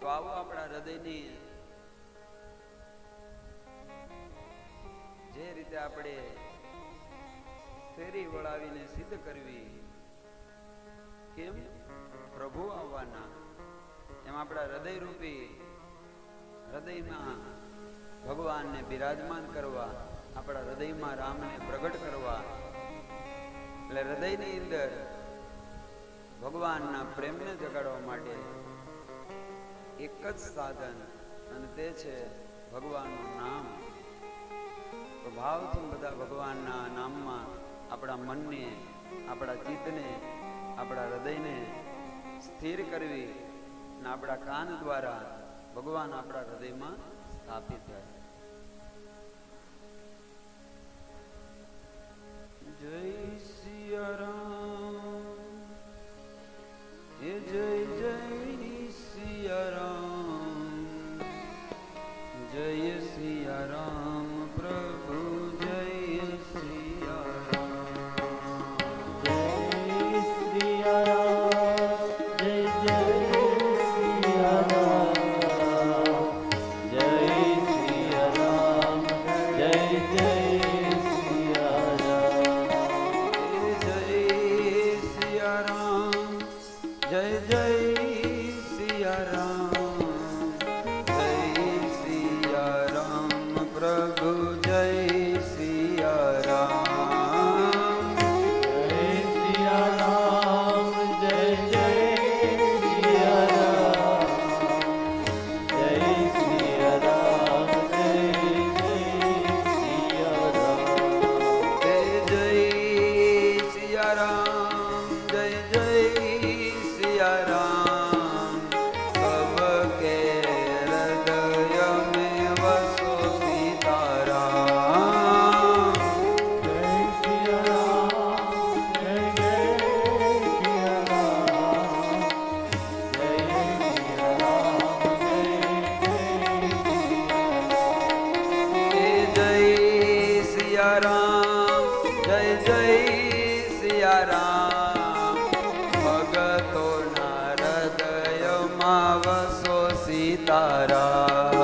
તો આવો આપણા હૃદયની જે રીતે આપણે ફેરી વળાવીને સિદ્ધ કરવી, કેમ? પ્રભુ આવવાના, એમ આપણા હૃદય રૂપી હૃદયમાં ભગવાનને બિરાજમાન કરવા, આપણા હૃદયમાં રામને પ્રગટ કરવા. એટલે હૃદયની અંદર ભગવાનના પ્રેમને જગાડવા માટે એક જ સાધન, અને તે છે ભગવાનનું નામ. તો ભાવથી બધા ભગવાનના નામમાં આપણા મનને, આપણા ચિત્તને, આપણા હૃદયને સ્થિર કરવી, અને આપણા કાન દ્વારા ભગવાન આપણા હૃદયમાં સ્થાપિત થાય. જય સિયા રામ, જય જય સિયા રામ, જય સિયા રામ પ્રભુ, જય સિયા રામ, જય સિયા રામ, જય જય સિયા રામ, જય સિયા રામ, જય જય સિયા રામ, જય જય સિયા રામ, જય સિયા રામ પ્રભુ, જય સિયા રામ, જય સિયા રામ, જય જય સિયા રામ, જય સિયા રામ, જય જય સિયા રામ. જય જય સિયા રામ, સબકે હૃદય મેં વસો સીતારામ. જય સિયા રામ, જય જય સિયા રામ, જય સિયા રામ, જય સિયા રામ, જય જય સિયા રામ, ભગતોના હૃદયમાં વસો સીતારામ.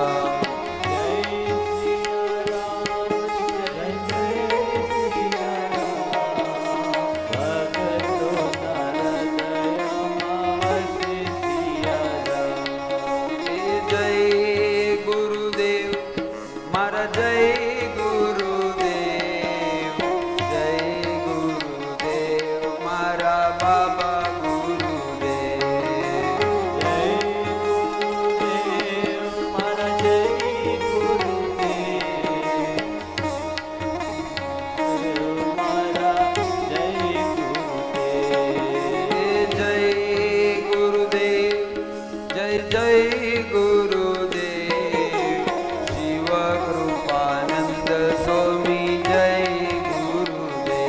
જય ગુરુદેવ મારા, જય ગુરુદેવ, જય ગુરુદેવ મારા બાબા ગુરુદેવ. જય ગુરુદેવ, જય જય ગુરુદેવ, શિવ કૃપાનંદ સ્વામી, જય ગુરુદેવ.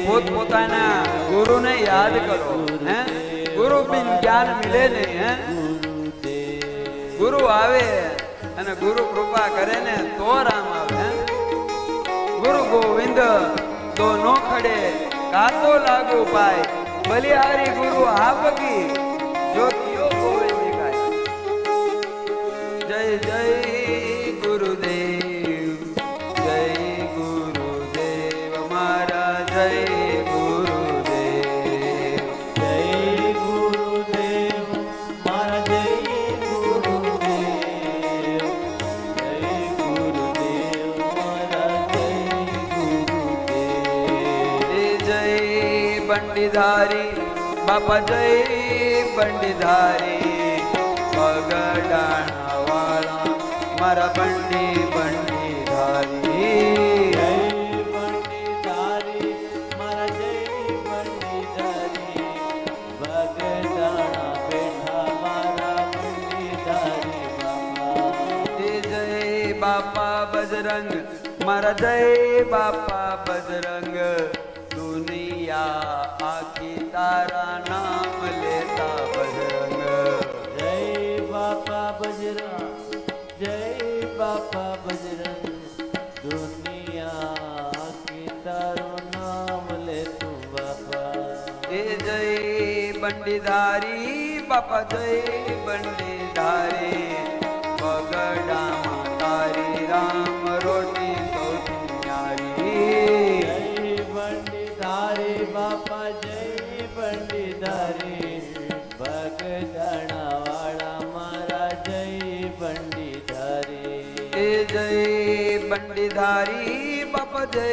પોતપોતાના ગુરુને યાદ કરો. હે, ગુરુ બિન જ્ઞાન મિલે નહીં. હે, ગુરુ આવે અને ગુરુ કૃપા કરે ને તો રામ આવે. હે, ગુરુ ગોવિંદ તો નો ખડે, કાતો લાગુ પાય, બલિહારી ગુરુ આપકી, જો કિયો ગોવિંદ ગાય. જય જય ગુરુદેવ, જય ગુરુદેવ મારા, જય ગુરુદેવ. બંડીધારી બાપા, જય બંડીધારી, પગડાણા વાળા મારા બંડી બંડીધારી. જય બાપા બજરંગ મારા, જય બાપા બજરંગ, દુનિયા આખી તારા નામ લેતા બજરંગ. જય બાપા બજરંગ, જય બાપા બજરંગ, દુનિયા આખી તારું નામ બંડીધારી બાપા જય બંડીધારી બગડામાં તારી રામ રોટી સૌથી ન્યારી જય બંડીધારી બાપા જય બંડીધારી બગદાણા વાળા મારા જય બંડીધારી એ જય બંડીધારી બાપા જય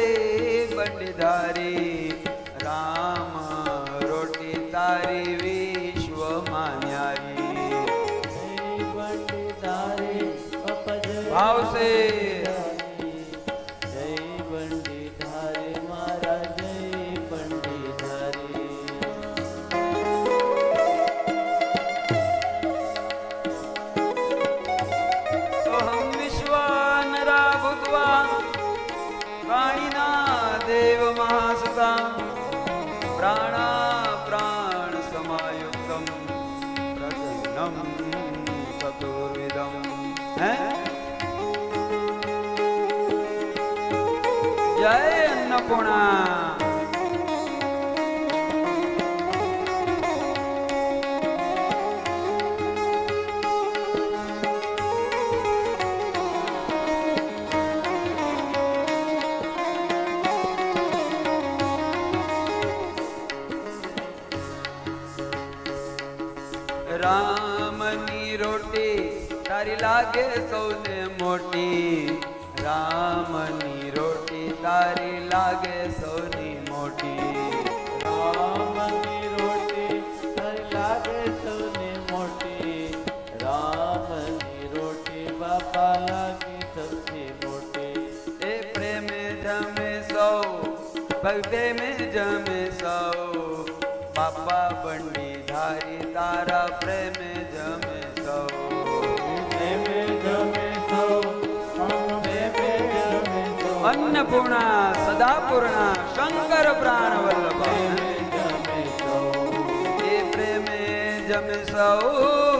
બંડીધારી રામ રોટી તારી વિશ્વમાં ન્યારી જય બંડીધારી બાપા જય ભાવશે જય બંડીધારી મારા જય બંડીધારી અહમ વિશ્વાનરા ભૂત્વા પ્રાણીના દેવ મહાસુતા પ્રાણા પ્રાણ સમાયુક્તમ પ્રજનમ ચતુર્વિધમ હે જય અન્નપૂર્ણા રામની રોટી તારી લાગે સૌને મોટી રામની રોટી તારી લાગે સૌની મોટી રામની રોટી તારી લાગે સૌને મોટી રામની રોટી બાપા લાગે સૌથી મોટી એ પ્રેમે જમે સૌ ભક્તે મેં જમે સૌ બાપા બંડીધારી તારા પ્રેમે જમે સૌ પ્રેમે જમે સૌ પ્રેમે જમે સૌ અન્નપૂર્ણા સદાપૂર્ણા શંકર પ્રાણ વલ્લભ જમે સૌ એ પ્રેમે જમે સૌ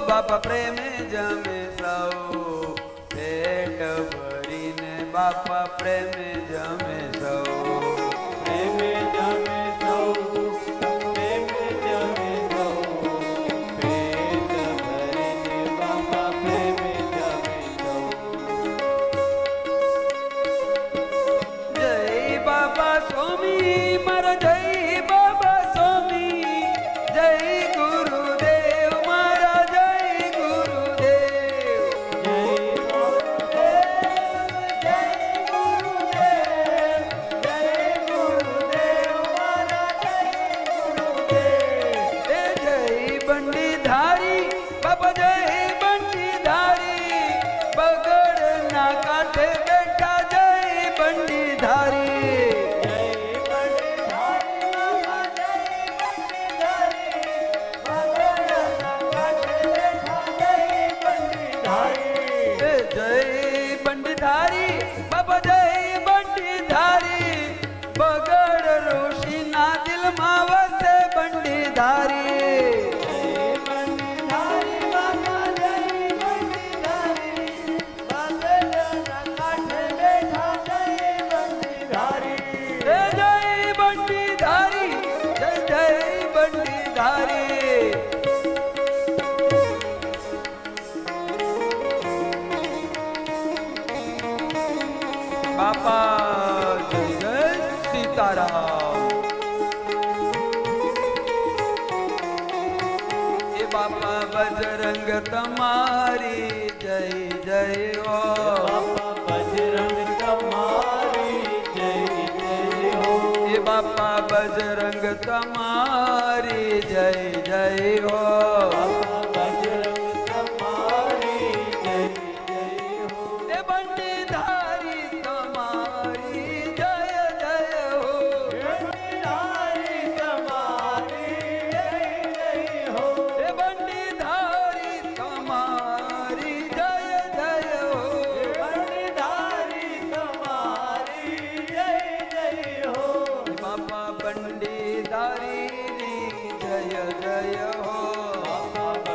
બાપા પ્રેમે જમે સૌ પેટ ભરીને બાપા પ્રેમે જમે સૌ પ્રેમે જમે સૌ પ્રેમે જમે સૌ પેટ ભરીને બાપા પ્રેમે જમે સૌ જય બાબા સ્વામી મારા જય બાબા સ્વામી જય ગુરુદેવ મારા જય ગુરુદેવ જય ગુરુદેવ જય ગુરુદેવ જય ગુરુદેવ મારા જય ગુરુદેવ એ જય બંડીધારી બાબા જય બંડીધારી બગડના કાંઠે બેઠા જય બંડીધારી જય બંડીધારી બાબા જય બંડીધારી બગડના કાંઠે બેઠા જય બંડીધારી એ જય બંડીધારી બાબા જય બંડીધારી બગડ ઋષિના દિલમાં વસે બંડીધારી જય બંડીધારી બાબા જય બંડીધારી બગડના કાંઠે બેઠા જય બંડીધારી એ જય બંડીધારી જય જય બંડીધારી બાપા જય જય સીતારામ એ બાપા બજરંગ તમારી જય જય હો બાપા બજરંગ તમારી જય જય હો એ બાપા બજરંગ તમારી જય જય હો બાપા બજરંગ તમારી જય જય હો એ બંડીધારી તમારી જય જય હો બંડીધારી તમારી જય જય હો એ બંડીધારી તમારી જય જય હો બંડીધારી તમારી જય જય હો બાપા બંડીધારી જય જય હો બાપા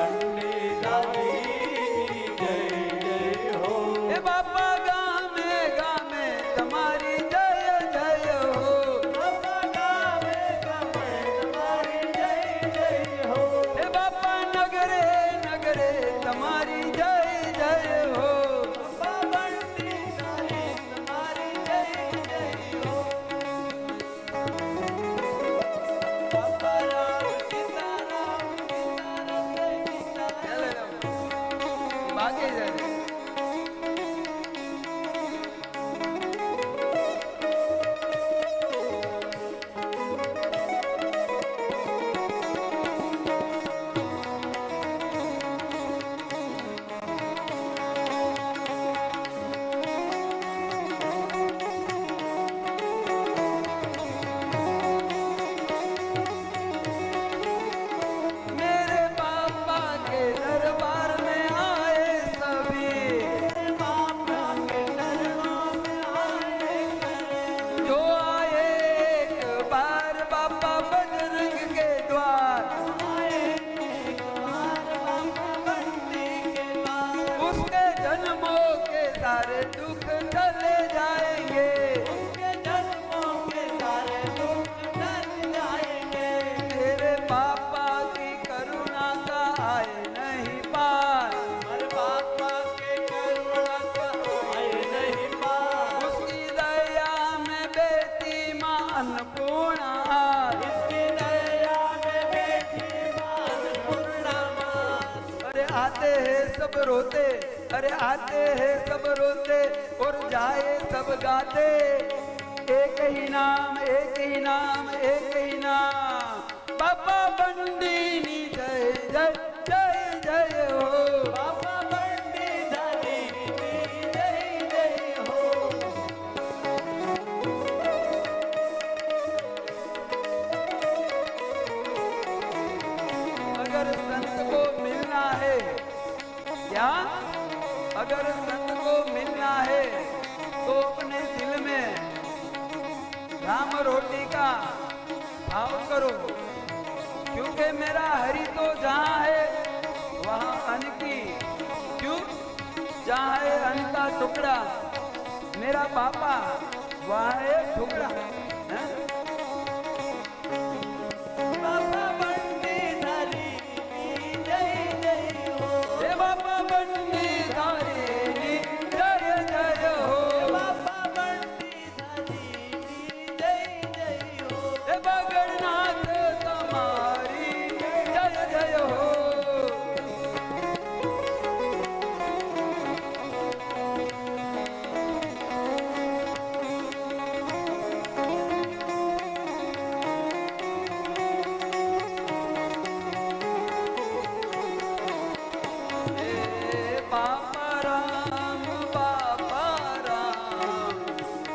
अन्नपूर्णा, इसकी दया में बैठी माँ अन्नपूर्णा माँ। अरे आते हैं सब रोते, अरे आते हैं सब रोते और जाए सब गाते, एक ही नाम एक ही नाम एक ही नाम, बाबा बंदीनी जय जय जय जय हो, बाबा बंदीधारी जय जय हो। अगर संत को मिलना है क्या, अगर संत को मिलना है तो अपने दिल में राम रोटी का भाव करो, क्योंकि मेरा हरि तो जहाँ है वहाँ अन्न की, क्यों जहाँ है अन्न का टुकड़ा, मेरा पापा वहाँ है टुकड़ा, हैं? बाबा बंदीधारी जय जय हो। हे बाबा बंदीधारी जय जय हो, बाबा बंदीधारी जय जय हो। हे बगड़नाथ तुम्हारी जय जय हो। हे बापा राम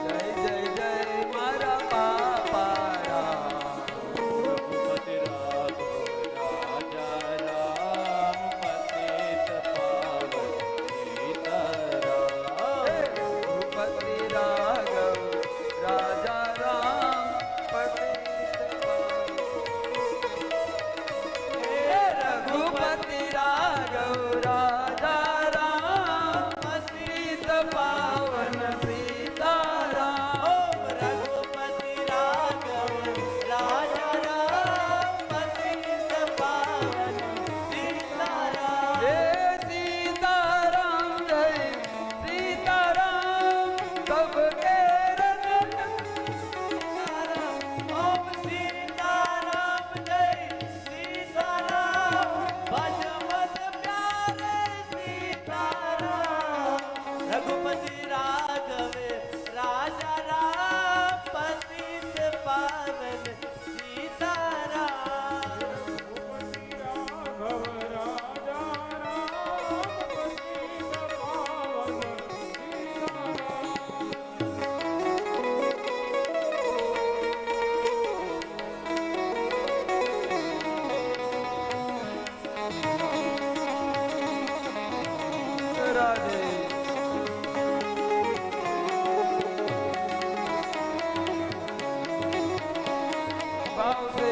जय जय जय मारा बापा राम। रघुपति राघव राजा राम पतित पावन सीताराम। रघुपति राघव राजा राम पतित पावन। हे रघुपति राघव राजा राम पतित पावन सीताराम। ओम रघुपति राघव राजा राम पतित पावन सीताराम। हे सीताराम जय सीताराम, सबके रतन ओम सीताराम जय सीताराम, भज मत प्यारे सीताराम। रघुपति राघव राजा राम पतित पावन सीताराम। राधे। भाव से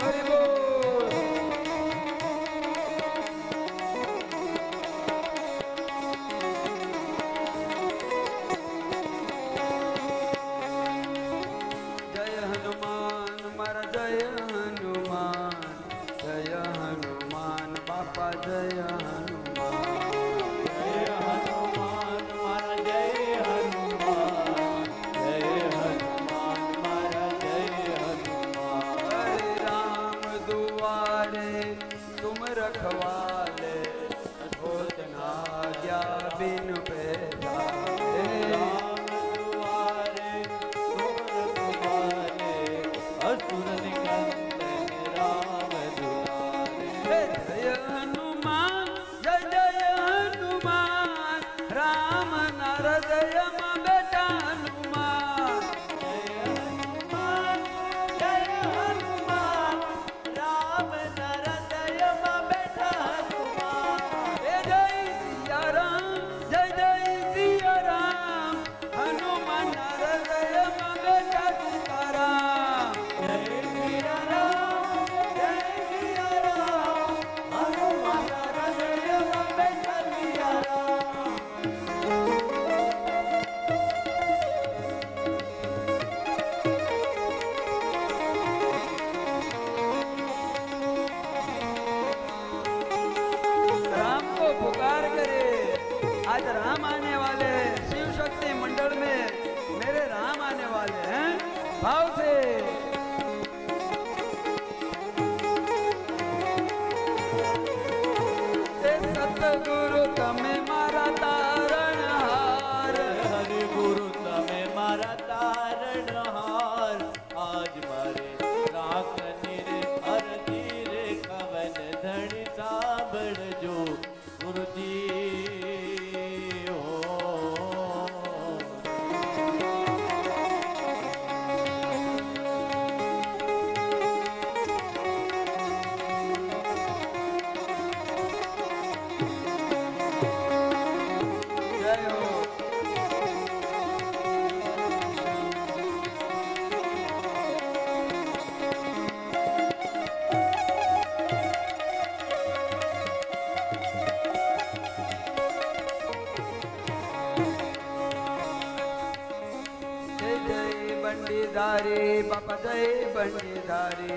हरि बोल। जय हनुमान मारा जय हनुमान, जय हनुमान बापा जय हनुमान। जय हनुमान मारा जय हनुमान, जय हनुमान मारा जय हनुमान। हरे राम दुआरे तुम रखवाले, होत ना आज्ञा बिन पैसारे। राम दुआरे तुम रखवाले, असुर निकंदन राम दुआरे। जय हनुमान जय जय हनुमान, राम नर जय बेटा हनुमान। जय हनुमान जय हनुमान, राम नर दय बैठा हनुमान। जय सिया राम जय जय सिया राम, हनुमान नर जय बेटा सीताराम। जय सिया राम जय राम आने वाले हैं, शिव शक्ति मंडल में मेरे राम आने वाले हैं, भाव से सतगुरु तमे मारा तारणहार, હરે ગુરુ તમે મારા તારણહાર, આજ મારે રાખની રે અરજી રે કવન ધણી સાંભળજો ગુરુજી હો. जय हो। जय जय बंडीधारी बापा जय बंडीधारी,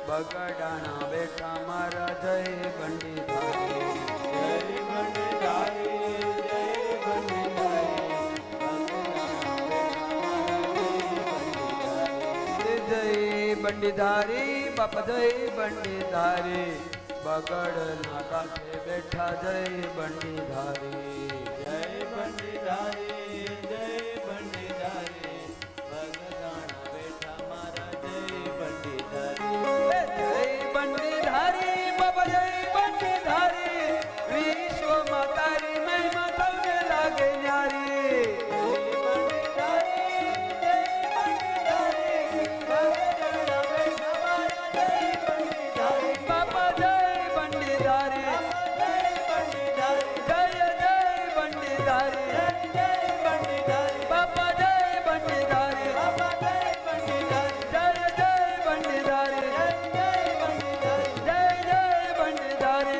बगडाना बेटा मारा जय बंडीधारी। જય બંધારી જય બંધારી, जय बंडीधारी बापा जय बंडीधारी, बगड़ नाका से बैठा जय बंडीधारी। જય બંધારી જય બંધારી, ભગવાન બેઠા મારા જય બંધારી. जय बंडीधारी बाबा जय बंडीधारी, विश्व मातारी महिमा सबने लागे न्यारी। बाबा जय बंडीधारी, जय जय बंडीधारी, बाबा जय बंडीधारी, जय जय बंडीधारी, जय जय बंडीधारी।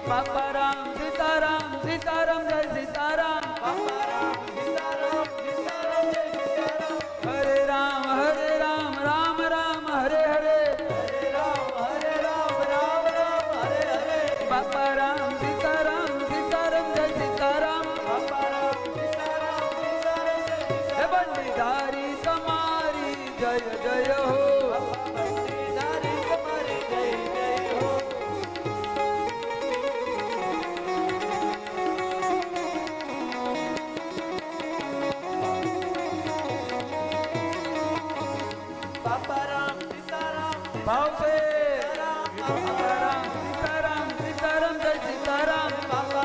बापा राम सीताराम सीताराम जय सीताराम, हरे राम राम राम हरे हरे, बापा राम सीताराम सीताराम जय सीताराम। हे बंडीधारी तुम्हारी जय जय हो। भाव से सीताराम सीताराम सीताराम जय सीताराम, बापा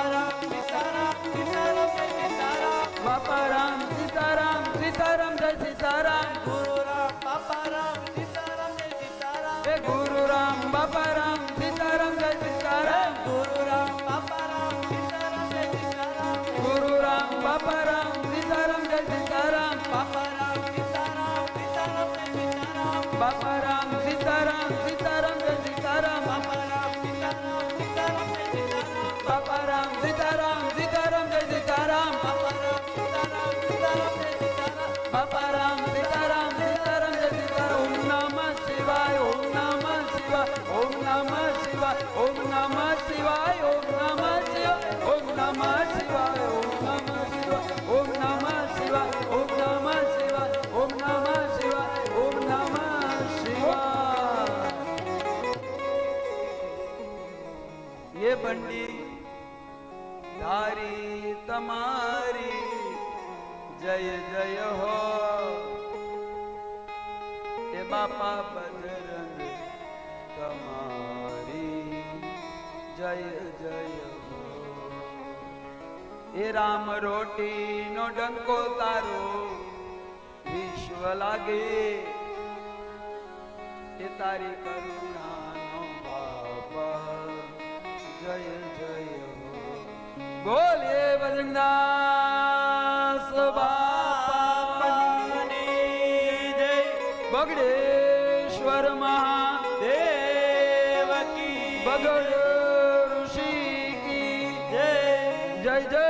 राम सीताराम सीताराम जय सीताराम। हे गुरु राम बापा राम सीताराम जय सीताराम, गुरु राम बापा राम सीताराम जय सीताराम, बापा राम सीताराम सीताराम जय सीताराम, बापा राम सीताराम सीताराम जय सीताराम, बापा राम सीताराम सीताराम जय सीताराम। ओम नमः शिवाय ओम नमः शिवाय ओम नमः शिवाय ओम नमः शिवाय ओम नमः शिवाय ओम नमः शिवाय ओम नमः शिवाय ओम नमः शिवाय ओम नमः शिवाय ओम नमः शिवाय ओम नमः शिवाय। ये बंडी धारी तुम्हारी जय जय हो, ये बापा बजरंग तुम्हारी जय जय हो। ये राम रोटी नो डंको तारो विश्व लागे, ये तारी करुणा नो बापा जय जय हो। बोलिए बजरंगदास बापानी जय, बगड़ेश्वर महादेव की, बगड़ ऋषि की जय जय जय